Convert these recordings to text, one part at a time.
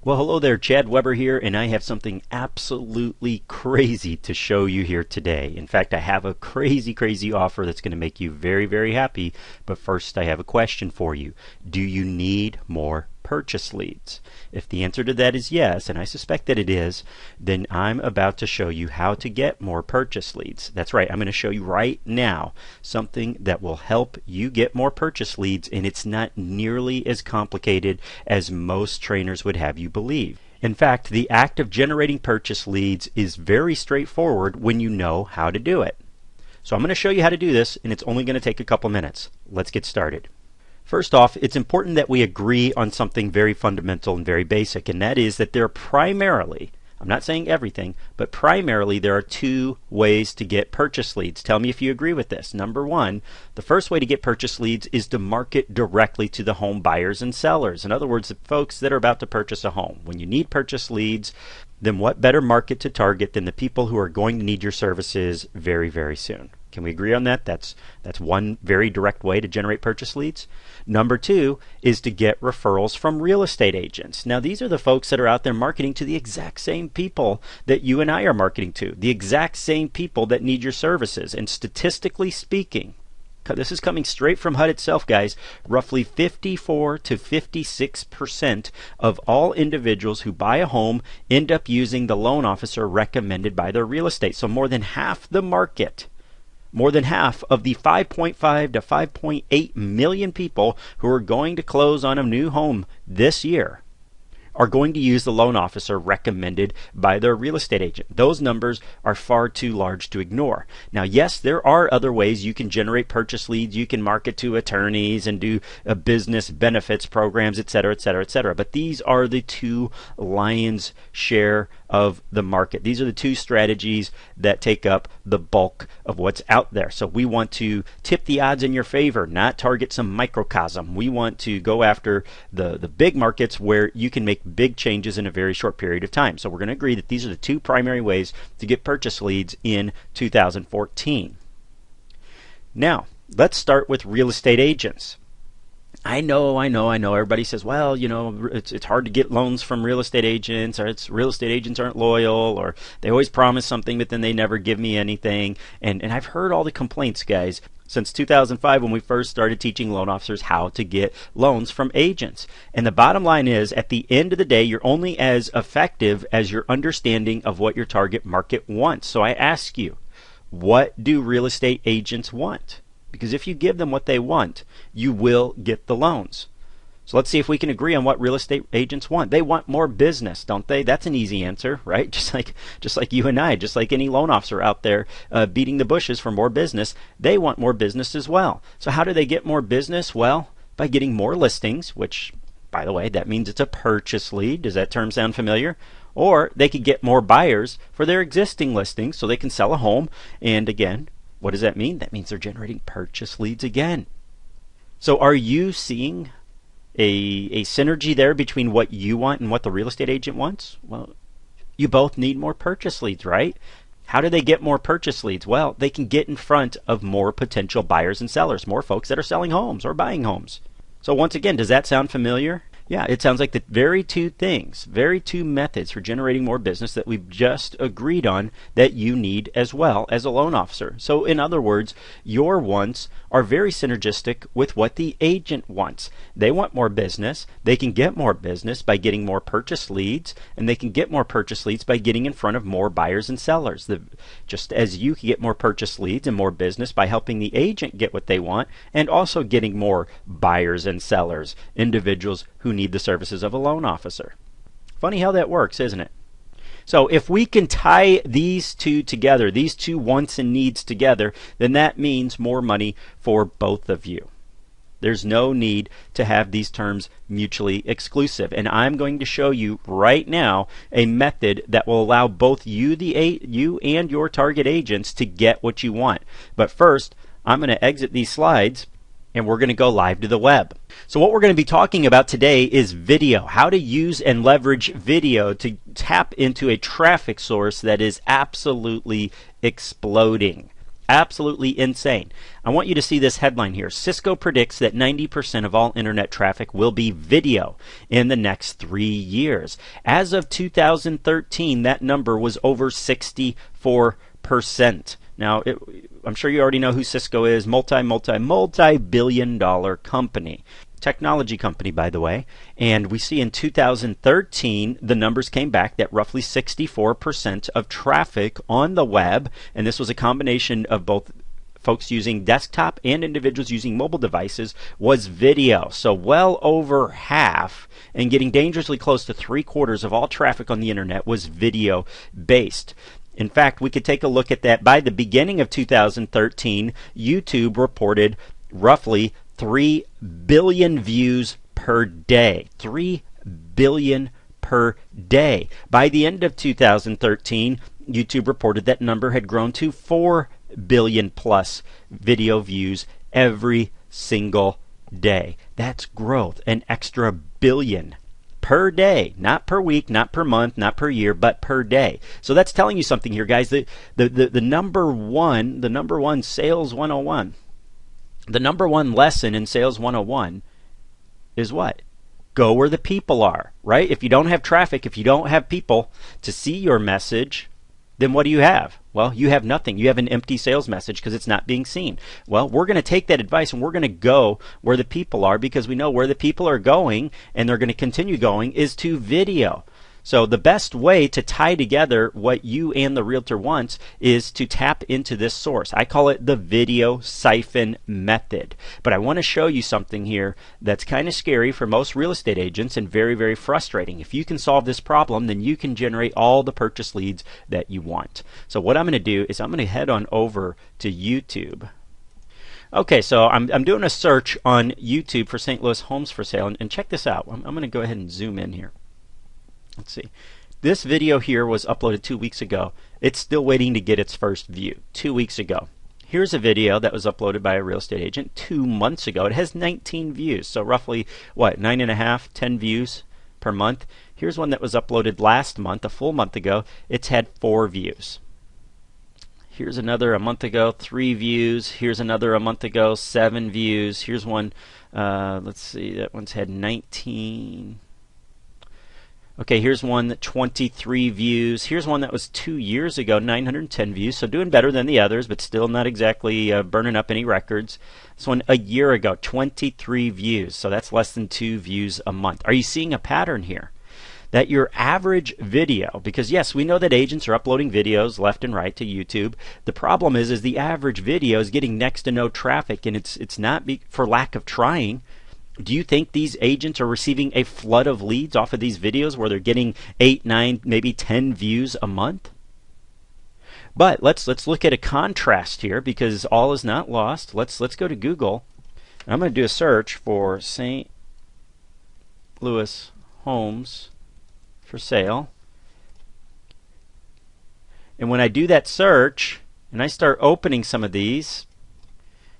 Well, hello there, Chad Weber here, and I have something absolutely crazy to show you here today. In fact, I have a crazy offer that's going to make you very happy, but first I have a question for you. Do you need more purchase leads? If the answer to that is yes, and I suspect that it is, then I'm about to show you how to get more purchase leads. That's right, I'm going to show you right now something that will help you get more purchase leads, and it's not nearly as complicated as most trainers would have you believe. In fact, the act of generating purchase leads is very straightforward when you know how to do it. So I'm going to show you how to do this, and it's only going to take a couple minutes. Let's get started. First off, it's important that we agree on something very fundamental and very basic, and that is that there are primarily, I'm not saying everything, but primarily there are two ways to get purchase leads. Tell me if you agree with this. Number one, the first way to get purchase leads is to market directly to the home buyers and sellers. In other words, the folks that are about to purchase a home. When you need purchase leads, then what better market to target than the people who are going to need your services very soon? Can we agree on that? That's one very direct way to generate purchase leads. Number two is to get referrals from real estate agents. Now, these are the folks that are out there marketing to the exact same people that you and I are marketing to, the exact same people that need your services. And statistically speaking, this is coming straight from HUD itself, guys, roughly 54 to 56% of all individuals who buy a home end up using the loan officer recommended by their real estate. So more than half the market, more than half of the 5.5 to 5.8 million people who are going to close on a new home this year are going to use the loan officer recommended by their real estate agent. Those numbers are far too large to ignore. Now, yes, there are other ways you can generate purchase leads. You can market to attorneys and do business benefits programs, etc. But these are the two lion's share of the market. These are the two strategies that take up the bulk of what's out there. So we want to tip the odds in your favor, not target some microcosm. We want to go after the big markets where you can make big changes in a very short period of time. So we're going to agree that these are the two primary ways to get purchase leads in 2014. Now, let's start with real estate agents. I know. Everybody says, well, it's hard to get loans from real estate agents, or real estate agents aren't loyal, or they always promise something, but then they never give me anything. And I've heard all the complaints, guys, since 2005 when we first started teaching loan officers how to get loans from agents. And the bottom line is, at the end of the day, you're only as effective as your understanding of what your target market wants. So I ask you, what do real estate agents want? Because if you give them what they want, you will get the loans. So let's see if we can agree on what real estate agents want. They want more business, don't they? That's an easy answer, right? Just like you and I, just like any loan officer out there beating the bushes for more business, they want more business as well. So how do they get more business? Well, by getting more listings, which, by the way, that means it's a purchase lead. Does that term sound familiar? Or they could get more buyers for their existing listings so they can sell a home. And again, what does that mean? That means they're generating purchase leads again. So are you seeing a synergy there between what you want and what the real estate agent wants? Well, you both need more purchase leads, right? How do they get more purchase leads? Well, they can get in front of more potential buyers and sellers, more folks that are selling homes or buying homes. So once again, does that sound familiar? Yeah, it sounds like the very two methods for generating more business that we've just agreed on that you need as well as a loan officer. So in other words, your wants are very synergistic with what the agent wants. They want more business. They can get more business by getting more purchase leads, and they can get more purchase leads by getting in front of more buyers and sellers. Just as you can get more purchase leads and more business by helping the agent get what they want, and also getting more buyers and sellers, individuals who need the services of a loan officer. Funny how that works, isn't it? So if we can tie these two together, these two wants and needs together, then that means more money for both of you. There's no need to have these terms mutually exclusive. And I'm going to show you right now a method that will allow both you and your target agents to get what you want. But first, I'm going to exit these slides and we're going to go live to the web. So what we're going to be talking about today is video, how to use and leverage video to tap into a traffic source that is absolutely exploding. Absolutely insane. I want you to see this headline here. Cisco predicts that 90% of all internet traffic will be video in the next 3 years. As of 2013, that number was over 64%. Now, I'm sure you already know who Cisco is. Multi-billion-dollar company. Technology company, by the way. And we see in 2013, the numbers came back that roughly 64% of traffic on the web, and this was a combination of both folks using desktop and individuals using mobile devices, was video. So well over half, and getting dangerously close to 3/4 of all traffic on the internet was video based. In fact, we could take a look at that. By the beginning of 2013, YouTube reported roughly 3 billion views per day. 3 billion per day. By the end of 2013, YouTube reported that number had grown to 4 billion plus video views every single day. That's growth, an extra billion per day, not per week, not per month, not per year, but per day. So that's telling you something here, guys. The number one sales 101. The number one lesson in Sales 101 is what? Go where the people are, right? If you don't have traffic, if you don't have people to see your message, then what do you have? Well, you have nothing. You have an empty sales message because it's not being seen. Well, we're going to take that advice and we're going to go where the people are, because we know where the people are going, and they're going to continue going, is to video. So the best way to tie together what you and the realtor wants is to tap into this source. I call it the video siphon method. But I want to show you something here that's kind of scary for most real estate agents and very, very frustrating. If you can solve this problem, then you can generate all the purchase leads that you want. So what I'm going to do is I'm going to head on over to YouTube. Okay, so I'm doing a search on YouTube for St. Louis homes for sale, and check this out. I'm going to go ahead and zoom in here. Let's see. This video here was uploaded 2 weeks ago. It's still waiting to get its first view. 2 weeks ago. Here's a video that was uploaded by a real estate agent 2 months ago. It has 19 views, so roughly, what, 9.5, 10 views per month. Here's one that was uploaded last month, a full month ago. It's had 4 views. Here's another a month ago, 3 views. Here's another a month ago, 7 views. Here's one, let's see, that one's had 19. Okay, here's one that 23 views. Here's one that was 2 years ago, 910 views. So doing better than the others, but still not exactly burning up any records. This one a year ago, 23 views. So that's less than 2 views a month. Are you seeing a pattern here? That your average video, because yes, we know that agents are uploading videos left and right to YouTube. The problem is the average video is getting next to no traffic, and it's not for lack of trying. Do you think these agents are receiving a flood of leads off of these videos where they're getting 8, 9, maybe 10 views a month? But let's look at a contrast here, because all is not lost. Let's go to Google. I'm going to do a search for St. Louis homes for sale. And when I do that search and I start opening some of these,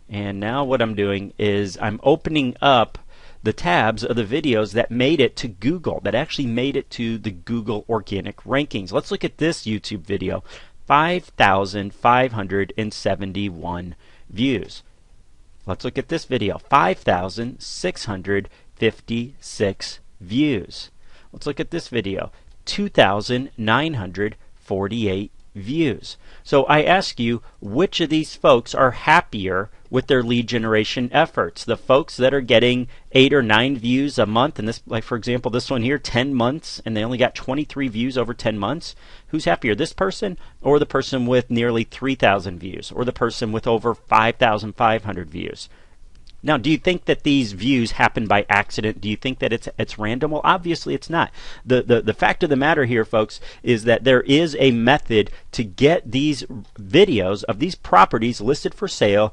and now what I'm doing is I'm opening up the tabs of the videos that made it to Google, that actually made it to the Google organic rankings. Let's look at this YouTube video. 5,571 views. Let's look at this video. 5,656 views. Let's look at this video. 2,948 views. So I ask you, which of these folks are happier with their lead generation efforts? The folks that are getting 8 or 9 views a month, and this, like for example, this one here, 10 months, and they only got 23 views over 10 months. Who's happier, this person or the person with nearly 3,000 views, or the person with over 5,500 views? Now, do you think that these views happen by accident? Do you think that it's random? Well, obviously it's not. The fact of the matter here, folks, is that there is a method to get these videos of these properties listed for sale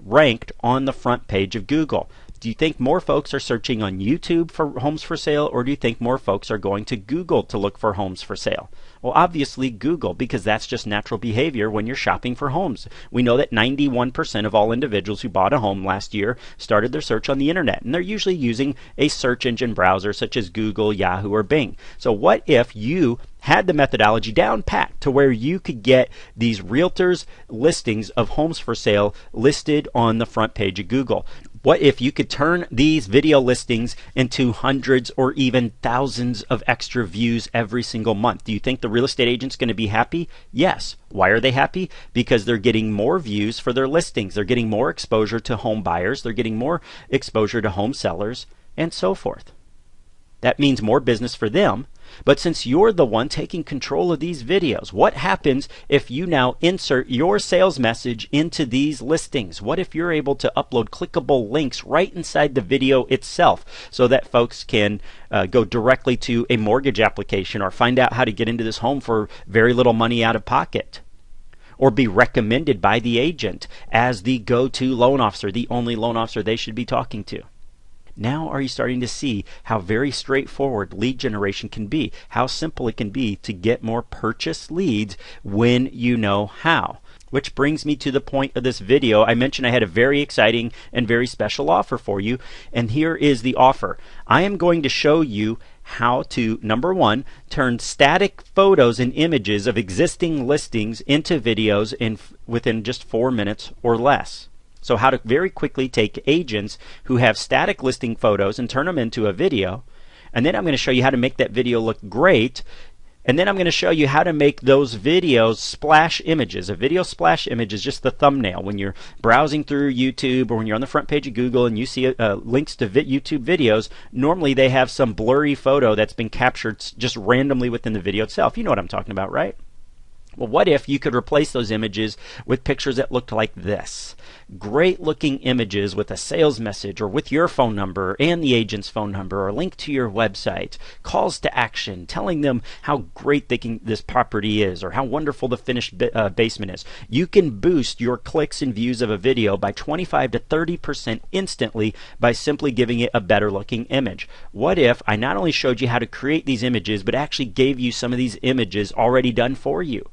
ranked on the front page of Google. Do you think more folks are searching on YouTube for homes for sale, or do you think more folks are going to Google to look for homes for sale? Well, obviously Google, because that's just natural behavior when you're shopping for homes. We know that 91% of all individuals who bought a home last year started their search on the internet, and they're usually using a search engine browser such as Google, Yahoo, or Bing. So what if you had the methodology down pat to where you could get these realtors' listings of homes for sale listed on the front page of Google? What if you could turn these video listings into hundreds or even thousands of extra views every single month? Do you think the real estate agent's going to be happy? Yes. Why are they happy? Because they're getting more views for their listings. They're getting more exposure to home buyers. They're getting more exposure to home sellers and so forth. That means more business for them. But since you're the one taking control of these videos, what happens if you now insert your sales message into these listings? What if you're able to upload clickable links right inside the video itself so that folks can go directly to a mortgage application or find out how to get into this home for very little money out of pocket? Or be recommended by the agent as the go-to loan officer, the only loan officer they should be talking to? Now are you starting to see how very straightforward lead generation can be, how simple it can be to get more purchase leads when you know how? Which brings me to the point of this video. I mentioned I had a very exciting and very special offer for you, and here is the offer. I am going to show you how to, number one, turn static photos and images of existing listings into videos within just 4 minutes or less. So how to very quickly take agents who have static listing photos and turn them into a video. And then I'm going to show you how to make that video look great. And then I'm going to show you how to make those videos splash images. A video splash image is just the thumbnail. When you're browsing through YouTube or when you're on the front page of Google and you see links to YouTube videos, normally they have some blurry photo that's been captured just randomly within the video itself. You know what I'm talking about, right? Well, what if you could replace those images with pictures that looked like this? Great looking images with a sales message or with your phone number and the agent's phone number, or a link to your website, calls to action, telling them how great this property is or how wonderful the finished basement is. You can boost your clicks and views of a video by 25 to 30% instantly by simply giving it a better looking image. What if I not only showed you how to create these images, but actually gave you some of these images already done for you?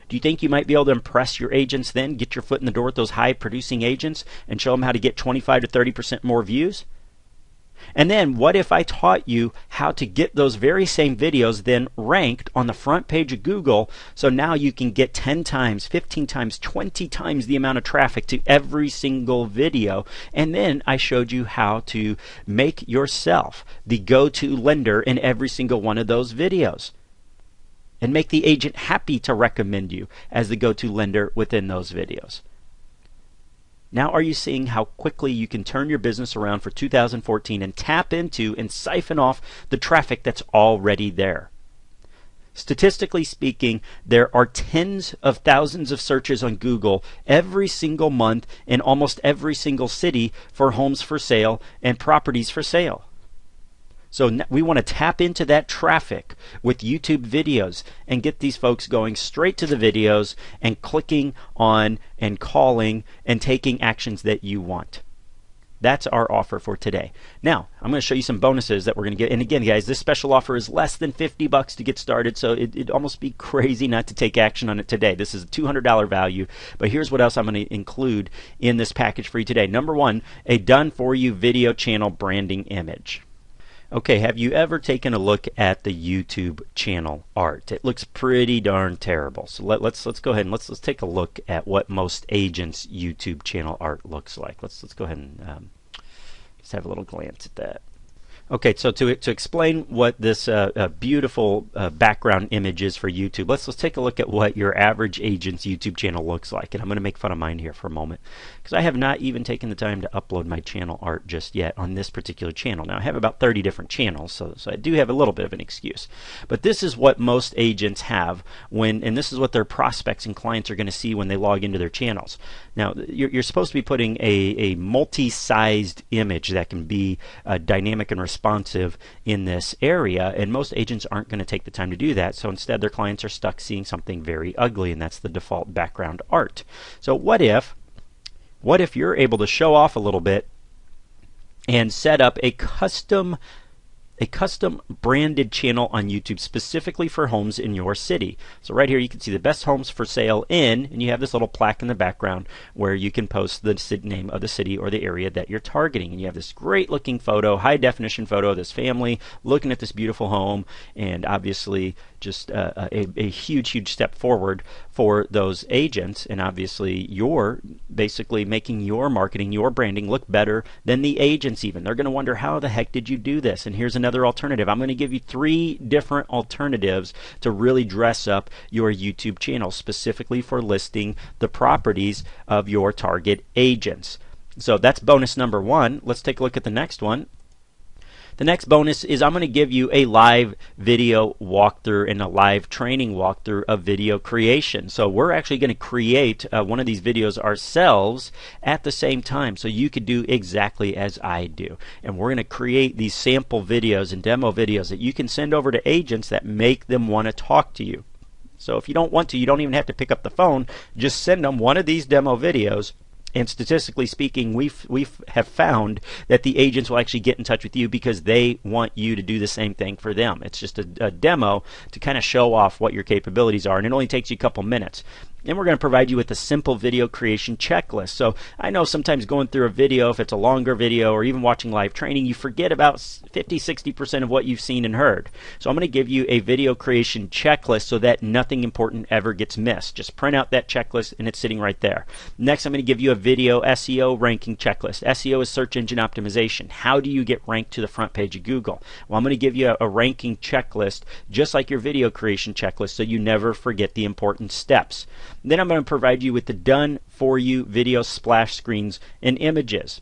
Do you think you might be able to impress your agents then, get your foot in the door with those high producing agents and show them how to get 25 to 30% more views? And then what if I taught you how to get those very same videos then ranked on the front page of Google, so now you can get 10 times, 15 times, 20 times the amount of traffic to every single video? And then I showed you how to make yourself the go-to lender in every single one of those videos, and make the agent happy to recommend you as the go-to lender within those videos. Now are you seeing how quickly you can turn your business around for 2014 and tap into and siphon off the traffic that's already there? Statistically speaking, there are tens of thousands of searches on Google every single month in almost every single city for homes for sale and properties for sale. So we want to tap into that traffic with YouTube videos and get these folks going straight to the videos and clicking on and calling and taking actions that you want. That's our offer for today. Now, I'm going to show you some bonuses that we're going to get. And again, guys, this special offer is less than $50 to get started, so it'd almost be crazy not to take action on it today. This is a $200 value, but here's what else I'm going to include in this package for you today. Number one, a done-for-you video channel branding image. Okay, have you ever taken a look at the YouTube channel art? It looks pretty darn terrible. So let's go ahead and let's take a look at what most agents' YouTube channel art looks like. Let's go ahead and just have a little glance at that. Okay, so to explain what this beautiful background image is for YouTube, let's take a look at what your average agent's YouTube channel looks like. And I'm going to make fun of mine here for a moment, because I have not even taken the time to upload my channel art just yet on this particular channel. Now, I have about 30 different channels, so I do have a little bit of an excuse. But this is what most agents have and this is what their prospects and clients are going to see when they log into their channels. Now, you're supposed to be putting a multi-sized image that can be dynamic and responsive in this area, and most agents aren't going to take the time to do that. So instead, their clients are stuck seeing something very ugly, and that's the default background art. So what if you're able to show off a little bit and set up a custom branded channel on YouTube specifically for homes in your city. So right here you can see the best homes for sale in, and you have this little plaque in the background where you can post the name of the city or the area that you're targeting. And you have this great looking photo, high definition photo of this family looking at this beautiful home, and obviously just a huge step forward for those agents. And obviously you're basically making your marketing, your branding look better than the agents even. They're going to wonder, how the heck did you do this? And here's another alternative. I'm going to give you 3 different alternatives to really dress up your YouTube channel specifically for listing the properties of your target agents. So that's bonus number 1. Let's take a look at the next one. The next bonus is I'm going to give you a live video walkthrough and a live training walkthrough of video creation. So we're actually going to create one of these videos ourselves at the same time, so you could do exactly as I do. And we're going to create these sample videos and demo videos that you can send over to agents that make them want to talk to you. So if you don't want to, you don't even have to pick up the phone. Just send them one of these demo videos. And statistically speaking, we have found that the agents will actually get in touch with you because they want you to do the same thing for them. It's just a demo to kind of show off what your capabilities are, and it only takes you a couple minutes. And we're going to provide you with a simple video creation checklist. So I know sometimes going through a video, if it's a longer video or even watching live training, you forget about 50-60% of what you've seen and heard. So I'm going to give you a video creation checklist so that nothing important ever gets missed. Just print out that checklist and it's sitting right there. Next, I'm going to give you a video SEO ranking checklist. SEO is search engine optimization. How do you get ranked to the front page of Google? Well, I'm going to give you a ranking checklist just like your video creation checklist so you never forget the important steps. Then I'm going to provide you with the done for you video splash screens and images.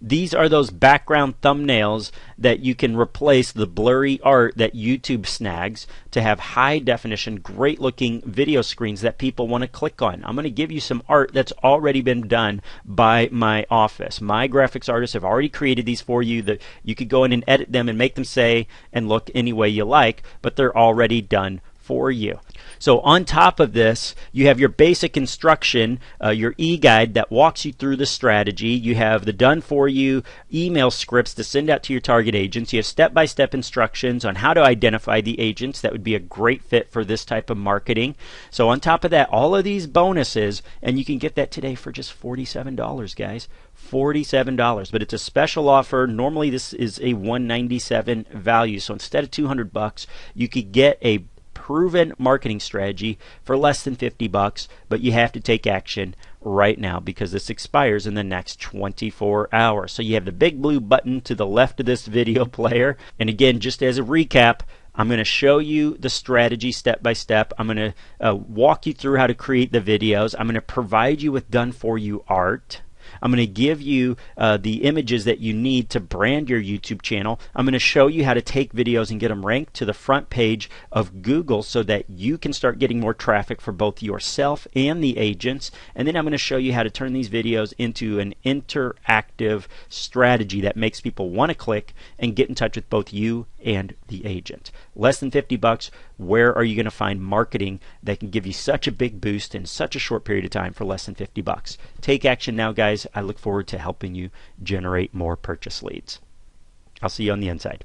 These are those background thumbnails that you can replace the blurry art that YouTube snags to have high definition, great looking video screens that people want to click on. I'm going to give you some art that's already been done by my office. My graphics artists have already created these for you that you could go in and edit them and make them say and look any way you like, but they're already done for you. So on top of this, you have your basic instruction, your e-guide that walks you through the strategy. You have the done for you email scripts to send out to your target agents. You have step-by-step instructions on how to identify the agents that would be a great fit for this type of marketing. So on top of that, all of these bonuses, and you can get that today for just $47, guys. $47, but it's a special offer. Normally this is a $197 value. So instead of $200, you could get a proven marketing strategy for less than $50, but you have to take action right now because this expires in the next 24 hours. So you have the big blue button to the left of this video player. And again, just as a recap, I'm going to show you the strategy step by step. I'm going to walk you through how to create the videos. I'm going to provide you with done for you art. I'm going to give you the images that you need to brand your YouTube channel. I'm going to show you how to take videos and get them ranked to the front page of Google so that you can start getting more traffic for both yourself and the agents. And then I'm going to show you how to turn these videos into an interactive strategy that makes people want to click and get in touch with both you and the agent. Less than $50, where are you going to find marketing that can give you such a big boost in such a short period of time for less than $50? Take action now, guys. I look forward to helping you generate more purchase leads. I'll see you on the inside.